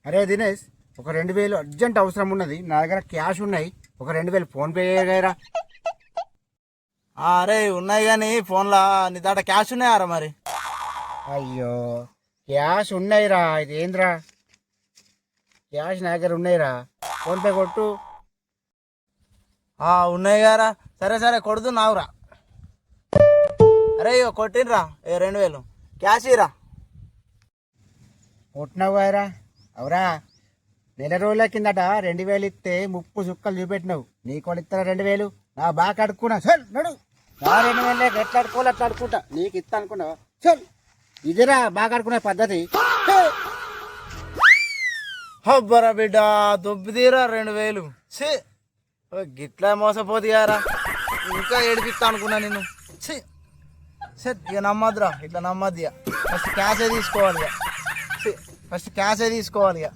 అరే దినేష్, ఒక 2000 అర్జెంట్ అవసరం ఉన్నది. నా దగ్గర క్యాష్ ఉన్నాయి. ఒక 2000 ఫోన్ పే చేయగలరా? అరే ఉన్నాయి కానీ ఫోన్లో నీ దాంట్లో క్యాష్ ఉన్నాయారా మరి? అయ్యో, క్యాష్ ఉన్నాయిరా. ఇది ఏంద్రా, క్యాష్ నా దగ్గర ఉన్నాయిరా. ఫోన్ పే కొట్టు. ఉన్నాయి గారా. సరే సరే కొడుతున్నావురా. అరే ఇగో కొట్టినరా 2000 క్యాష్ ఇరా. కొట్టినావు కదరా. అవురా, నెల రోజుల కిందట 2000 ఇస్తే ముప్పు సుక్కలు చూపెట్టినావు. నీకు వాళ్ళు ఇస్తారా 2000? నా బాగా అడుక్కున్నా. చల్ నడు. నా 2000 లేక ఎట్లా అడుకోవాలి అట్లా అడుకుంటా. నీకు ఇస్తా అనుకున్నావా? చల్, ఇదిరా బాగా అడుకునే పద్ధతి. హబ్బరా బిడ్డ, దొబ్బిదీరా 2000. ఛీ, గిట్లా మోసపోతు గారా. ఇంకా ఏడిపిస్తా అనుకున్నా నేను. ఛీ సార్, ఇక నమ్మద్దురా, ఇట్లా నమ్మద్దు. ఇక ఫస్ట్ క్యాషే తీసుకోవాలి. ఇక ఫస్ట్ క్యాషే తీసుకోవాలి. ఇక